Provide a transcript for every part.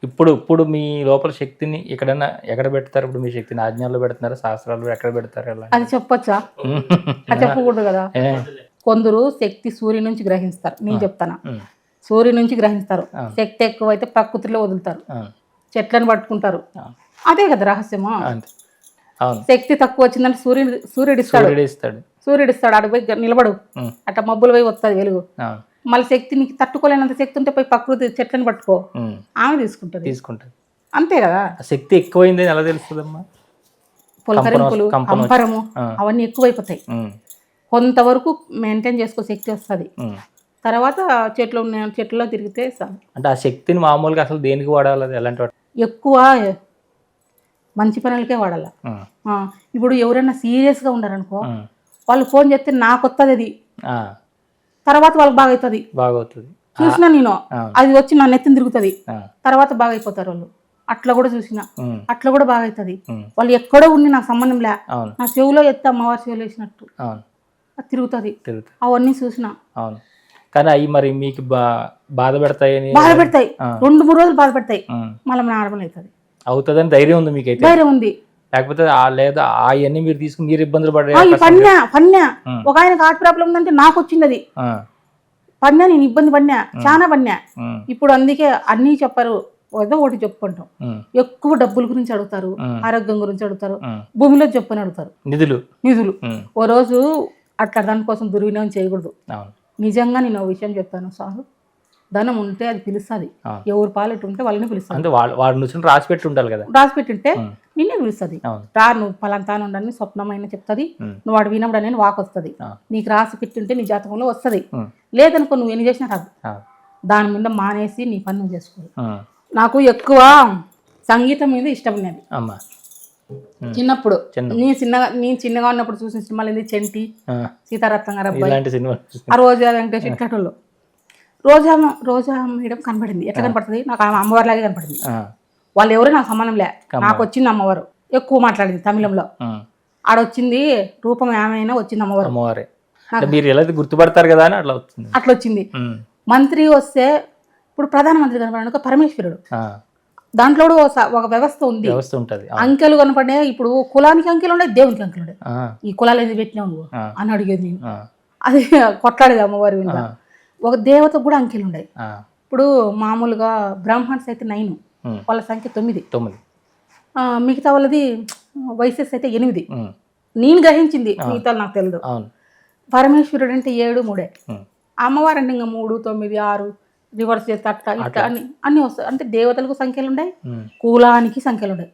ఇప్పుడు మీ లోపల శక్తిని ఎక్కడైనా ఎక్కడ పెడతారు? ఇప్పుడు మీ శక్తిని ఆజ్ఞల్లో పెడుతున్నారా, శాస్త్రాలు ఎక్కడ పెడతారు? ఎలా అది చెప్పొచ్చా? అది చెప్పకూడదు కదా. కొందరు శక్తి సూర్యుని నుంచి గ్రహిస్తారు, నేను చెప్తాను. సూర్యుని నుంచి గ్రహిస్తారు. శక్తి ఎక్కువైతే ప్రకృతిలో వదులుతారు, చెట్లను పట్టుకుంటారు. అదే కదా రహస్యము. శక్తి తక్కువ వచ్చిందంటే సూర్యుడు ఇస్తాడు అటు పోయి నిలబడు, అట్లా మబ్బులు పోయి వస్తుంది వెలుగు. మళ్ళీ శక్తి నీకు తట్టుకోలేనంత శక్తి ఉంటే పోయి ప్రకృతి చెట్లను పట్టుకో, ఆమె తీసుకుంటది. అంతే కదా. శక్తి ఎక్కువైంది ఎలా తెలుస్తుందమ్మా? పులకరింపులు, కంపరము అవన్నీ ఎక్కువైపోతాయి. కొంతవరకు మెయింటైన్ చేసుకో శక్తి వస్తుంది. తర్వాత చెట్లలో తిరిగితే అంటే ఆ శక్తిని మామూలుగా అసలు దేనికి వాడాలి? ఎలాంటి ఎక్కువ మంచి పనులకే వాడాల. ఇప్పుడు ఎవరైనా సీరియస్గా ఉన్నారనుకో, వాళ్ళు ఫోన్ చేస్తే నాకు వస్తుంది అది, తర్వాత వాళ్ళకి బాగా అవుతుంది. చూసినా నేను, అది వచ్చి నా నెత్తిని తిరుగుతుంది, తర్వాత బాగా అయిపోతారు వాళ్ళు. అట్లా కూడా చూసినా, అట్లా కూడా బాగా అవుతుంది. వాళ్ళు ఎక్కడో ఉండి నాకు సంబంధం లే, నా చెవులో ఎత్తే అమ్మవారి చెవులో వేసినట్టు అది తిరుగుతుంది. అవన్నీ చూసినా. కానీ అవి మరి మీకు బాధ పెడతాయి 2-3 రోజులు బాధ పెడతాయి, మళ్ళీ నార్మల్ అవుతుందని ధైర్యం ఉంది మీకైతే? ధైర్యం ఉంది. లేకపోతే లేదా అవన్నీ మీరు తీసుకుని మీరు ఇబ్బందులు పడే పన్యా ఒక ఆయనకు హార్ట్ ప్రాబ్లం ఉందంటే నాకు వచ్చింది అది పన్యా. నేను ఇబ్బంది పడినా, చాలా పడినా. ఇప్పుడు అందుకే అన్నీ చెప్పారు, ఏదో ఒకటి చెప్పుకుంటాం. ఎక్కువ డబ్బుల గురించి అడుగుతారు, ఆరోగ్యం గురించి అడుగుతారు, భూమిలో చెప్పని అడుగుతారు, నిధులు. ఓ రోజు అట్లా దానికోసం దుర్వినియోగం చేయకూడదు. నిజంగా నేను ఒక విషయం చెప్తాను సార్, ధనం ఉంటే అది పిలుస్తుంది, ఎవరు పాలెట్టు ఉంటే వాళ్ళని పిలుస్తుంది. రాసి పెట్టి ఉండాలి కదా, రాసి పెట్టి ఉంటే నిన్నే పిలుస్తుంది. రా నువ్వు పలాంతాను ఉండని స్వప్నమైన చెప్తుంది, నువ్వు వాడు వినప్పుడు అనేది వాక్ వస్తుంది. నీకు రాసి పెట్టి ఉంటే నీ జాతకంలో వస్తుంది, లేదనుకో నువ్వు ఎన్ని చేసినా రాదు. దాని మీద మానేసి నీ పని నువ్వు చేసుకోవాలి. నాకు ఎక్కువ సంగీతం మీద ఇష్టం ఉన్నది. చిన్నప్పుడు నేను చిన్నగా ఉన్నప్పుడు చూసిన సినిమాలు ఏంది, చెంటి, సీతారత్నం గారు అబ్బాయి, ఆ రోజా వెంకటేష్, ఇట్లాంటి రోజా మేడం కనపడింది. ఎట్లా కనపడుతుంది నాకు? ఆమె అమ్మవారిలాగే కనపడింది. వాళ్ళు ఎవరు నాకు సంబంధం లే, నాకు వచ్చింది అమ్మవారు. ఎక్కువ మాట్లాడింది తమిళంలో, ఆడొచ్చింది రూపం ఏమైనా వచ్చింది అమ్మవారు. గుర్తుపడతారు కదా అని అట్లా వచ్చింది. మంత్రి వస్తే ఇప్పుడు ప్రధానమంత్రి కనపడ పరమేశ్వరుడు, దాంట్లో ఒక వ్యవస్థ ఉంది, అంకెలు కనపడే. ఇప్పుడు కులానికి అంకెలు ఉన్నాయి, దేవునికి అంకెలు ఉన్నాయి. ఈ కులాలు ఎందుకు పెట్టినావు నువ్వు అని అడిగేది నేను. అది కొట్లాడేది అమ్మవారి మీద. ఒక దేవత కూడా అంకెలు ఉన్నాయి. ఇప్పుడు మామూలుగా బ్రాహ్మణ్స్ అయితే 9, వాళ్ళ సంఖ్య 9. మిగతా వాళ్ళది వయసెస్ అయితే 8. నేను గ్రహించింది, మిగతా నాకు తెలియదు. పరమేశ్వరుడు అంటే 7, 3. అమ్మవారు అంటే ఇంకా 3, 9, 6 రివర్స్ చేస్తే అట్లా ఇట్లా అన్ని వస్తాయి. అంటే దేవతలకు సంఖ్యలు ఉన్నాయి, కులానికి సంఖ్యలు ఉన్నాయి.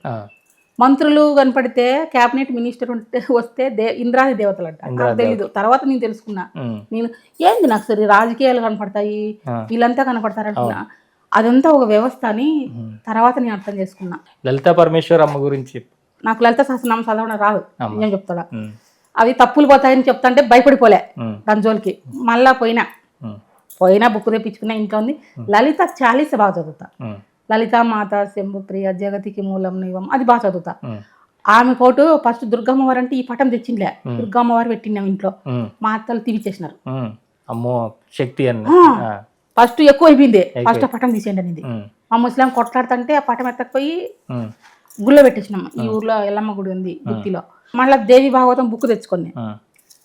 మంత్రులు కనపడితే క్యాబినెట్ మినిస్టర్ వస్తే ఇంద్రాది దేవతలు అంట. నాకు తెలీదు, తర్వాత నేను తెలుసుకున్నా. నేను ఏంది నాకు సరే రాజకీయాలు కనపడతాయి, వీళ్ళంతా కనపడతారంటున్నా. అదంతా ఒక వ్యవస్థ అని తర్వాత నేను అర్థం చేసుకున్నా. లలితా పరమేశ్వర్ అమ్మ గురించి నాకు లలిత సహస్రనామం చదవడం రాదు, ఏం చెప్తాడా. అవి తప్పులు పోతాయని చెప్తాంటే భయపడిపోలే దాని జోలికి. మళ్ళా పోయినా బుక్ తెప్పించుకున్నా, ఇంట్లో ఉంది. లలిత 40 బాగా చదువుతా. లలితా మాత శంభు ప్రియ జగతికి మూలం నివం అది బాగా చదువుతా. ఆమె ఫోటో ఫస్ట్ దుర్గమ్మవారు అంటే ఈ పటం తెచ్చిండే, దుర్గమ్మవారు పెట్టినాం ఇంట్లో. మా అత్తలు తీపిచ్చేసినారు. ఫస్ట్ ఎక్కువ అయిపోయింది, ఫస్ట్ పటం తీసేయండి అనేది. మా ముస్లిం కొట్లాడుతుంటే ఆ పటం ఎత్తకపోయి గుళ్ళో పెట్టేసినాం. ఈ ఊర్లో ఎల్లమ్మ గుడి ఉంది గుత్తిలో. మళ్ళీ దేవి భాగవతం బుక్ తెచ్చుకొని,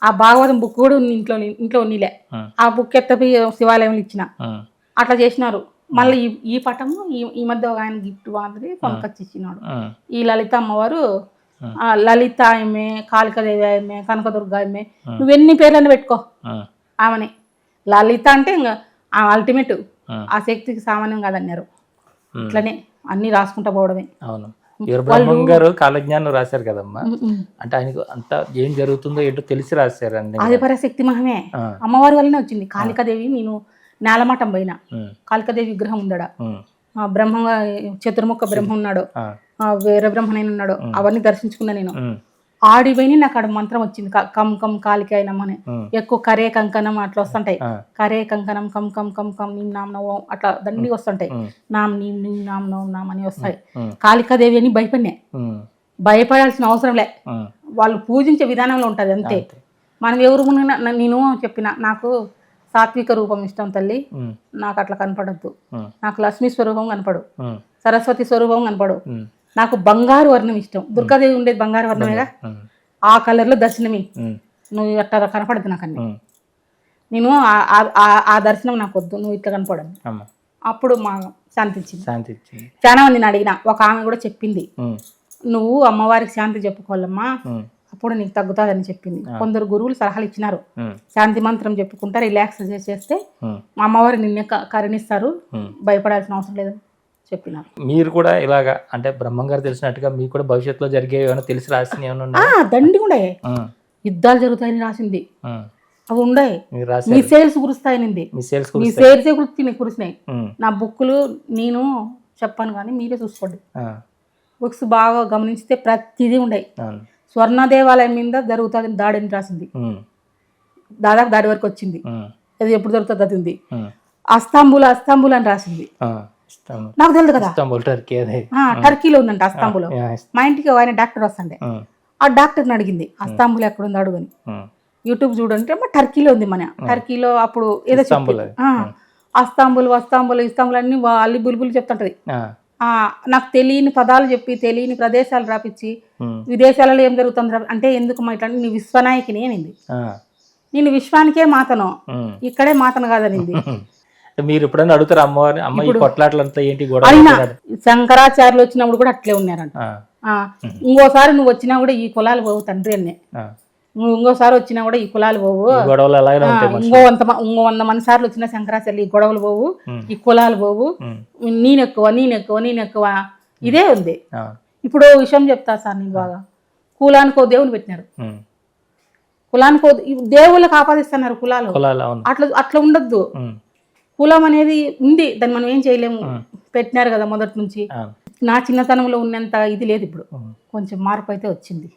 ఆ భాగవతం బుక్ కూడా ఇంట్లో ఉన్నీలే. ఆ బుక్ ఎత్తపోయి శివాలయంలో ఇచ్చిన, అట్లా చేసినారు. మళ్ళీ ఈ పటము ఈ మధ్య ఒక ఆయన గిఫ్ట్ మాదిరి కొనుకొచ్చి ఇచ్చినాడు. ఈ లలిత అమ్మవారు, లలిత ఆమె, కాళికాదేవి ఆమె, కనకదుర్గ ఆమె, నువ్వెన్ని పేర్లను పెట్టుకో ఆమెని. లలిత అంటే ఇంకా అల్టిమేట్, ఆ శక్తికి సామాన్యం కాదన్నారు. ఇట్లనే అన్ని రాసుకుంటా పోవడమే. గారు కాలజ్ఞానం రాశారు కదమ్మా, అంటే ఆయనకు అంతా ఏం జరుగుతుందో ఏంటో తెలిసి రాశారు. అది పరశక్తి మహమే, అమ్మవారి వల్లనే వచ్చింది. కాళికాదేవి, నేను నేలమఠం పోయినా, కాళికాదేవి విగ్రహం ఉండడా, బ్రహ్మంగా చతుర్ముఖ బ్రహ్మ ఉన్నాడు, వీర బ్రహ్మనైన ఉన్నాడు, అవన్నీ దర్శించుకున్నా నేను. ఆడిపోయి నాకు ఆడ మంత్రం వచ్చింది, కం కం కాళిక అయినమని. ఎక్కువ కరే కంకణం అట్లా వస్తుంటాయి. కరే కంకణం కం కం కం కం నీం నామ్ నవం అట్లా దండి వస్తుంటాయి. నామ్ నీం నీం నామ్ నవం నామ్ అని వస్తాయి. కాళికాదేవి అని భయపడాల్సిన అవసరం లే, వాళ్ళు పూజించే విధానంలో ఉంటది అంతే. మనం ఎవరు నేను చెప్పిన, నాకు సాత్విక రూపం ఇష్టం తల్లి, నాకు అట్లా కనపడద్దు, నాకు లక్ష్మీ స్వరూపం కనపడు. సరస్వతి స్వరూపం కనపడు. నాకు బంగారు వర్ణం ఇష్టం. దుర్గాదేవి ఉండేది బంగారు వర్ణమేగా, ఆ కలర్లో దర్శనమి నువ్వు అట్లా కనపడదు నాకు అన్ని. నేను ఆ దర్శనం నాకు వద్దు, నువ్వు ఇట్లా కనపడను. అప్పుడు మా శాంతి ఇచ్చింది. చాలా మందిని అడిగిన, ఒక ఆమె కూడా చెప్పింది, నువ్వు అమ్మవారికి శాంతి చెప్పుకోవాలమ్మా, అప్పుడు నీకు తగ్గుతుందని చెప్పింది. కొందరు గురువులు సలహాలు ఇచ్చినారు, శాంతి మంత్రం చెప్పుకుంటా రిలాక్స్ చేస్తే మా అమ్మవారు నిన్నే కరుణిస్తారు, భయపడాల్సిన అవసరం లేదని చెప్పినారు. మీరు కూడా ఇలాగా అంటే బ్రహ్మం గారు తెలిసినట్టుగా మీకు కూడా భవిష్యత్తులో జరిగే ఏమైనా తెలిసి రాసిన ఏమైనా దండి ఉండే, యుద్ధాలు జరుగుతాయని రాసింది, అవి ఉండే, మిసైల్స్ కురుస్తాయనింది, మిసైల్సే కురిసినాయి. నా బుక్కులు నేను చెప్పాను కానీ మీరే చూసుకోండి, బుక్స్ బాగా గమనిస్తే ప్రతిదీ ఉండయి. స్వర్ణ దేవాలయం మీద జరుగుతుంది దాడి అని రాసింది, దాదాపు దాడి వరకు వచ్చింది, అది ఎప్పుడు జరుగుతుంది అది ఉంది. అస్తాంబుల్ అని రాసింది, నాకు తెలియదు కదా, టర్కీలో ఉందంట అస్తాంబుల్. మా ఇంటికి ఆయన డాక్టర్ వస్తుండే, ఆ డాక్టర్ని అడిగింది అస్తాంబుల్ ఎక్కడుంది అడుగుని, యూట్యూబ్ చూడంటే మా టర్కీలో ఉంది, మన టర్కీలో అప్పుడు ఏదో చెప్పలేదు, అస్తాంబుల్ ఇస్తాంబుల్ అన్ని అల్లి బుల్బుల్ చెప్తుంటది. నాకు తెలియని పదాలు చెప్పి తెలియని ప్రదేశాలు రాపిచ్చి విదేశాలలో ఏం జరుగుతుంది అంటే ఎందుకు ఇట్లా నీ విశ్వనాయకిని అనింది. నేను విశ్వానికే మాతను, ఇక్కడే మాతను కాదనింది. మీరు ఎప్పుడైనా అడుగుతారు అమ్మవారి అమ్మ ఈ కొట్లాట్లంతా ఏంటి గొడవ? శంకరాచార్యులు వచ్చినప్పుడు కూడా అట్లే ఉన్నారంట. ఇంకోసారి నువ్వు వచ్చినా కూడా ఈ కులాలు పోవు తండ్రి అన్నే, నువ్వు ఇంకోసారి వచ్చినా కూడా ఈ కులాలు పోవు, ఇంకో 100 మంది సార్లు వచ్చినా శంకరాచార్యులు ఈ గొడవలు పోవు, ఈ కులాలు పోవు, నేనెక్కువ ఇదే ఉంది. ఇప్పుడు విషయం చెప్తా సార్, నేను బాగా కులానికో దేవుని పెట్టినారు, కులానికో దేవుళ్ళకి ఆపాదిస్తున్నారు కులాలు, అట్లా ఉండొద్దు. కులం అనేది ఉంది, దాన్ని మనం ఏం చేయలేము, పెట్టినారు కదా మొదటి నుంచి. నా చిన్నతనంలో ఉన్నంత ఇది లేదు, ఇప్పుడు కొంచెం మార్పు అయితే వచ్చింది,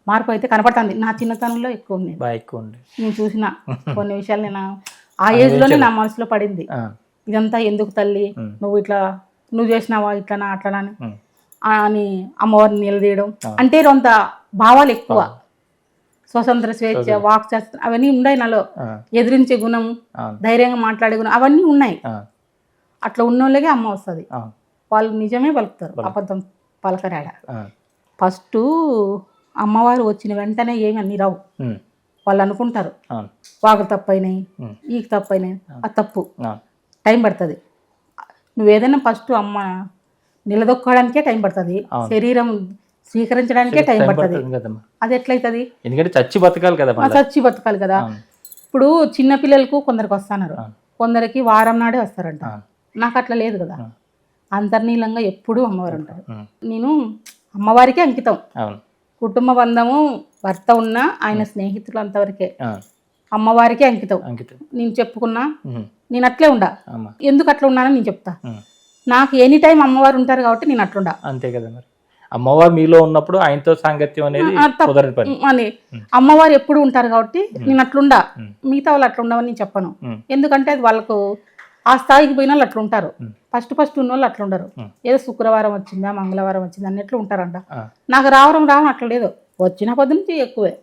మార్పు అయితే కనపడుతుంది. నా చిన్నతనంలో ఎక్కువ ఉంది, నేను చూసిన కొన్ని విషయాలు నేను ఆ ఏజ్ లోనే నా మనసులో పడింది, ఇదంతా ఎందుకు తల్లి, నువ్వు చేసినావా ఇట్లనా అట్లనా అని అమ్మవారిని నిలదీయడం అంటే కొంత భావాలు ఎక్కువ, స్వతంత్ర స్వేచ్ఛ, వాక్శాస్త్రం అవన్నీ ఉన్నాయి నాలో, ఎదిరించే గుణం, ధైర్యంగా మాట్లాడే గుణం అవన్నీ ఉన్నాయి. అట్లా ఉన్న వాళ్ళకే అమ్మ వస్తుంది, వాళ్ళు నిజమే పలుకుతారు, అబద్ధం పలకరాడ. ఫస్ట్ అమ్మవారు వచ్చిన వెంటనే ఏమి అన్ని రావు, వాళ్ళు అనుకుంటారు వాకు తప్పైనాయి ఈకి తప్పైనాయి, అది తప్పు, టైం పడుతుంది. నువ్వేదైనా ఫస్ట్ అమ్మ నిలదొక్కడానికే టైం పడుతుంది, శరీరం స్వీకరించడానికే టైం పడుతుంది. అది ఎట్లయితుంది, ఎందుకంటే చచ్చి బతకాలి కదా. ఇప్పుడు చిన్న పిల్లలకు కొందరికి వస్తున్నారు, కొందరికి వారం నాడే వస్తారంట, నాకు అట్లా లేదు కదా, అంతర్నీలంగా ఎప్పుడూ అమ్మవారు ఉంటారు. నేను అమ్మవారికే అంకితం, కుటుంబ బంధము భర్త ఉన్నా ఆయన స్నేహితులు అంతవరకే, అమ్మవారికే అంకితం. నేను చెప్పుకున్నా నేను అట్లే ఉండా, ఎందుకు అట్లా ఉన్నానని నేను చెప్తా. నాకు ఎనీ టైం అమ్మవారు ఉంటారు కాబట్టి నేను అట్లుండా, అంతే కదా. మరి అమ్మవారు మీలో ఉన్నప్పుడు ఆయనతో సాంగత్యం అనేది అని అమ్మవారు ఎప్పుడు ఉంటారు కాబట్టి నేను అట్లుండా, మిగతా వాళ్ళు అట్లా ఉండవని నేను చెప్పను. ఎందుకంటే అది వాళ్ళకు ఆ స్థాయికి పోయిన వాళ్ళు అట్లా ఉంటారు, ఫస్ట్ ఉన్న వాళ్ళు అట్లా ఉండరు. ఏదో శుక్రవారం వచ్చిందా మంగళవారం వచ్చిందా అన్నట్లు ఉంటారంట. నాకు రావడం అట్లా లేదు, వచ్చిన పది నుంచి ఎక్కువే,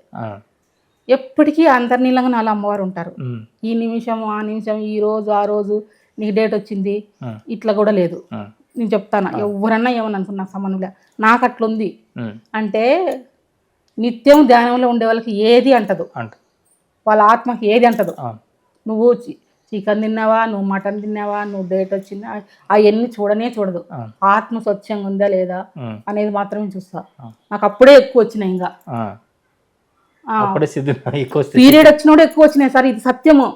ఎప్పటికీ అంతర్నీలంగా నాలో అమ్మవారు ఉంటారు. ఈ నిమిషం ఆ నిమిషం, ఈ రోజు ఆ రోజు నీకు డేట్ వచ్చింది ఇట్లా కూడా లేదు. నేను చెప్తాను, ఎవరన్నా ఏమని అనుకున్నా సంబంధంలో నాకు అట్లుంది అంటే, నిత్యం ధ్యానంలో ఉండే వాళ్ళకి ఏది అంటదు, వాళ్ళ ఆత్మకి ఏది అంటదు. నువ్వు చికెన్ తిన్నావా, నువ్వు మటన్ తిన్నావా, నువ్వు డేట్ వచ్చిందా, అవన్నీ చూడదు. ఆత్మ స్వచ్ఛంగా ఉందా లేదా అనేది మాత్రమే చూస్తా. నాకు అప్పుడే ఎక్కువ వచ్చినాయి, ఇంకా పీరియడ్ వచ్చినప్పుడు ఎక్కువ వచ్చినాయి సార్, ఇది సత్యము.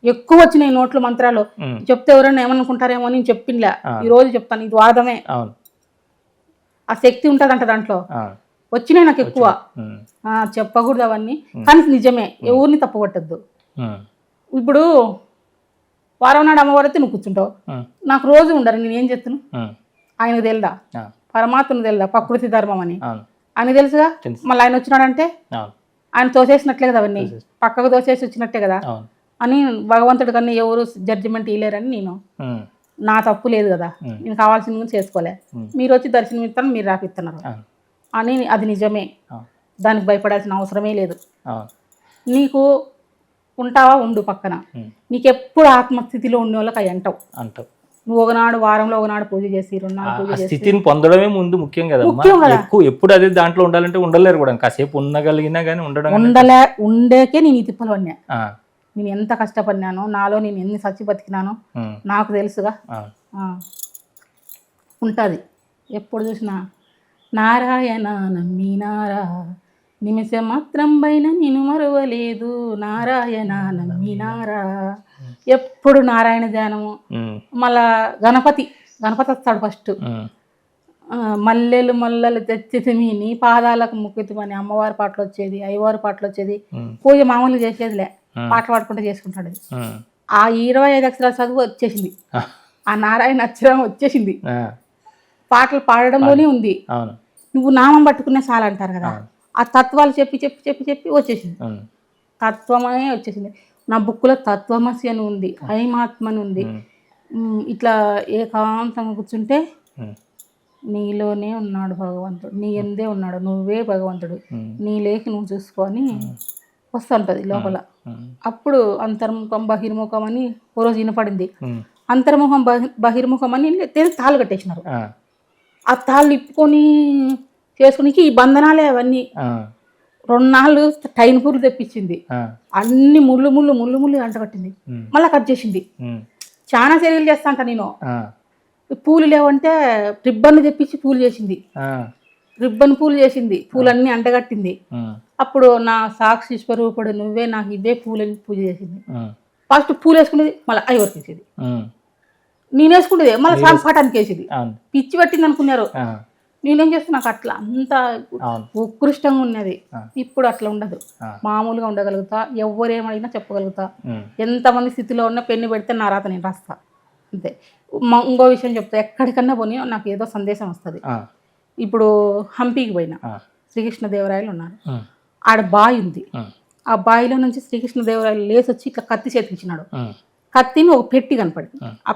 ఎక్కువ వచ్చినాయి నోట్లు మంత్రాలు, చెప్తే ఎవరైనా ఏమనుకుంటారేమో అని చెప్పిండ్లే, ఈ రోజు చెప్తాను, ఇది వాదమే. ఆ శక్తి ఉంటదంట దాంట్లో, వచ్చినాయి నాకు ఎక్కువ. చెప్పకూడదు అవన్నీ, కానీ నిజమే, ఎవరిని తప్పుపట్టద్దు. ఇప్పుడు వారం నాడు అమ్మవారు అయితే నువ్వు కూర్చుంటావు, నాకు రోజు ఉండరు, నేను ఏం చెప్తాను, ఆయనకు తెలుదా, పరమాత్మను తెలుదా, ప్రకృతి ధర్మం అని ఆయన తెలుసుగా. మళ్ళీ ఆయన వచ్చినాడంటే ఆయన తోసేసినట్లే కదా, అవన్నీ పక్కకు తోసేసి వచ్చినట్టే కదా అని భగవంతుడి కన్నా ఎవరు జడ్జిమెంట్ ఇవ్వలేరని నేను, నా తప్పు లేదు కదా, నేను కావాల్సింది చేసుకోలే, మీరు వచ్చి దర్శనం ఇస్తాను, మీరు రాపిస్తున్నారు అని, అది నిజమే, దానికి భయపడాల్సిన అవసరమే లేదు. నీకు ఉంటావా ఉండు పక్కన, నీకు ఎప్పుడు ఆత్మస్థితిలో ఉండే వాళ్ళకి అవి అంటావు. నువ్వు ఒకనాడు వారంలో ఒకనాడు పూజ చేసి 2 నాడు పూజ ఆ స్థితిని పొందడమే ముందు ముఖ్యం కదమ్మా. ముఖ్యం కదా. ఎక్కువ ఎప్పుడు అదే దాంట్లో ఉండాలంటే ఉండలేరు కూడా. కాసేపు ఉండగలిగినా కానీ ఉండడం ఉండేకే నేను ఈ తిప్పలు పడినా. ఆ, నేను ఎంత కష్టపడినానో, నాలో నేను ఎన్ని సచ్చి బతికినానో నాకు తెలుసుగా. ఉంటుంది ఎప్పుడు చూసినా నారాయణ నమ్మినారా నిమిషం మాత్రం పైన నేను మరువలేదు, నారాయణ నమ్మినారా. ఎప్పుడు నారాయణ ధ్యానము. మళ్ళా గణపతి వస్తాడు ఫస్ట్. మల్లెలు తెచ్చితిమి నీ పాదాలకు ముక్కుతుమని అమ్మవారి పాటలు వచ్చేది, అయ్యవారి పాటలు వచ్చేది. పూజ మామూలుగా చేసేదిలే, పాట పాడుకుంటూ చేసుకుంటాడు. ఆ 25 అక్షరాల చదువు వచ్చేసింది, ఆ నారాయణ అక్షరం వచ్చేసింది, పాటలు పాడడంలోనే ఉంది. నువ్వు నామం పట్టుకునే చాలు అంటారు కదా, ఆ తత్వాలు చెప్పి చెప్పి చెప్పి చెప్పి వచ్చేసింది. తత్వమే వచ్చేసింది. నా బుక్లో తత్వమసి అని ఉంది, ఐమాత్మని ఉంది. ఇట్లా ఏకాంతంగా కూర్చుంటే నీలోనే ఉన్నాడు భగవంతుడు, నీ ఎందే ఉన్నాడు, నువ్వే భగవంతుడు, నీ లేఖి నువ్వు చూసుకొని వస్తుంటుంది లోపల. అప్పుడు అంతర్ముఖం బహిర్ముఖం అని ఓ రోజు వినపడింది. అంతర్ముఖం బహిర్ముఖం అని తాళ్ళు కట్టేసినారు. ఆ తాళ్ళు ఇప్పుకొని చేసుకునికి ఈ బంధనాలే అవన్నీ. 2 నాళ్ళు టైన్ పూలు తెప్పించింది, అన్ని ముళ్ళు ముళ్ళు ముళ్ళు ముళ్ళు అంట కట్టింది, మళ్ళీ కట్ చేసింది. చాలా చర్యలు చేస్తా అంట నేను. పూలు లేవంటే రిబ్బన్లు తెప్పించి పూలు చేసింది, రిబ్బన్ పూలు చేసింది, పూలన్నీ అంటగట్టింది. అప్పుడు నా సాక్షి స్వరూపుడు నువ్వే నాకు ఇవే పూలని పూజ చేసింది. ఫస్ట్ పూలు వేసుకునేది, మళ్ళీ ఐవర్కి వేసేది, నేను వేసుకుంటేది, మళ్ళీ సాంగ్ పాఠానికి వేసేది. పిచ్చి పట్టింది అనుకున్నారు. నేనేం చేస్తే నాకు అట్లా అంత ఉత్కృష్టంగా ఉన్నది. ఇప్పుడు అట్లా ఉండదు, మామూలుగా ఉండగలుగుతా, ఎవరేమైనా చెప్పగలుగుతా. ఎంతమంది స్థితిలో ఉన్నా పెన్ను పెడితే నా రాత నేను రాస్తా అంతే. ఇంకో విషయం చెప్తా, ఎక్కడికన్నా పోనీ నాకు ఏదో సందేశం వస్తుంది. ఇప్పుడు హంపీకి పోయినా, శ్రీకృష్ణదేవరాయలు ఉన్నారు, ఆడ బావి ఉంది. ఆ బావిలో నుంచి శ్రీకృష్ణదేవరాయలు లేచి వచ్చి ఇట్లా కత్తి చేతికిచ్చినాడు. కత్తిని ఒక పెట్టి కనపడింది, ఆ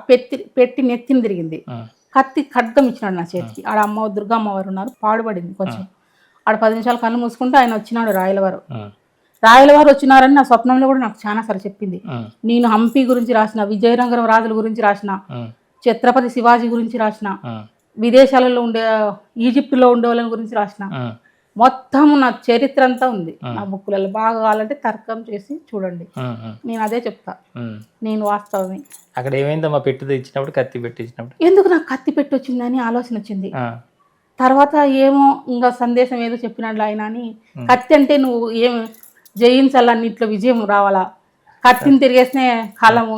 పెట్టి నెత్తిని తిరిగింది. కత్తి ఖడ్గం ఇచ్చినాడు నా చేతికి. ఆడ దుర్గా అమ్మవారు ఉన్నారు, పాడుపడింది కొంచెం. ఆడ 10 నిమిషాలు కళ్ళు మూసుకుంటే ఆయన వచ్చినాడు, రాయలవారు వచ్చినారని నా స్వప్నంలో కూడా నాకు చాలా సార్లు చెప్పింది. నేను హంపి గురించి రాసిన, విజయనగరం రాజుల గురించి రాసిన, ఛత్రపతి శివాజీ గురించి రాసిన, విదేశాలలో ఉండే ఈజిప్టులో ఉండే వాళ్ళని గురించి రాసిన, మొత్తం నా చరిత్ర అంతా ఉంది నా బుక్లలో. బాగా కావాలంటే తర్కం చేసి చూడండి, నేను అదే చెప్తా. నేను వాస్తవమే. అక్కడ ఏమైందమ్మా పెట్టి ఇచ్చినప్పుడు, కత్తి పెట్టి ఇచ్చినప్పుడు ఎందుకు నాకు కత్తి పెట్టి వచ్చిందని ఆలోచన వచ్చింది. తర్వాత ఏమో ఇంకా సందేశం ఏదో చెప్పినాడు ఆయన అని. కత్తి అంటే నువ్వు ఏం జయించాలన్నిట్లో విజయం రావాలా, కత్తిని తిరిగేస్తే కాలము.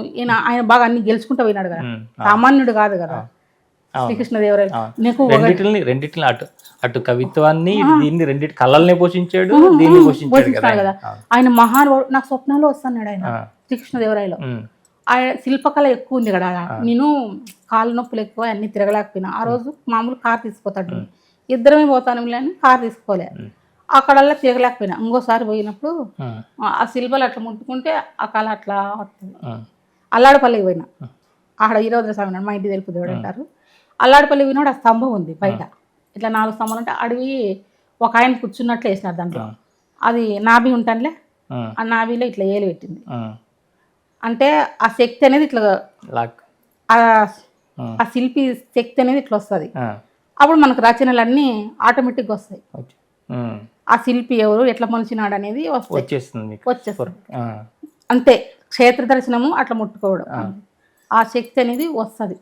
ఆయన బాగా అన్ని గెలుచుకుంటూ పోయినాడు కదా, సామాన్యుడు కాదు కదా శ్రీకృష్ణదేవరాయలు. నీకు రెండిటిని అటు కవిత్వాన్ని దీన్ని రెండింటి కళల్ని పోషించాడు, దీన్ని పోషించాడు కదా ఆయన. మహానుభావుడు. నాకు స్వప్నంలో వస్తున్నాడు ఆయన శ్రీకృష్ణదేవరాయలు. ఆయన శిల్పకళ ఎక్కువ ఉంది కదా. నేను కాళ్ళు నొప్పులు ఎక్కువ, అన్ని తిరగలేకపోయినా. ఆ రోజు మామూలు కారు తీసుకుపోతాడు, ఇద్దరమే పోతాను అని కారు తీసుకోలే, అక్కడల్లా తిరగలేకపోయినా. ఇంకోసారి పోయినప్పుడు ఆ శిల్పాలు అట్లా ముట్టుకుంటే ఆ కళ అట్లా వస్తుంది. అల్లాడపల్లికి పోయినా, ఆడ ఈరోజు స్వామి మా ఇంటి తెలుపు దేవుడు అంటారు. అల్లాడపల్లి పోయినాడు, ఆ స్తంభం ఉంది బయట, ఇట్లా 4 స్తంభాలు ఉంటే అడవి ఒక ఆయన కూర్చున్నట్లు వేసినారు దాంట్లో. అది నాభి ఉంటానులే, ఆ నాభిలో ఇట్లా ఏలు పెట్టింది. అంటే ఆ శక్తి అనేది ఇట్లా, ఆ శిల్పి శక్తి అనేది ఇట్లా వస్తుంది. అప్పుడు మనకు రచనలన్నీ ఆటోమేటిక్గా వస్తాయి. ఆ శిల్పి ఎవరు, ఎట్లా మలిచినాడు అనేది వచ్చేస్తుంది. అంతే, క్షేత్ర దర్శనము అట్లా ముట్టుకోవడం, ఆ శక్తి అనేది వస్తుంది.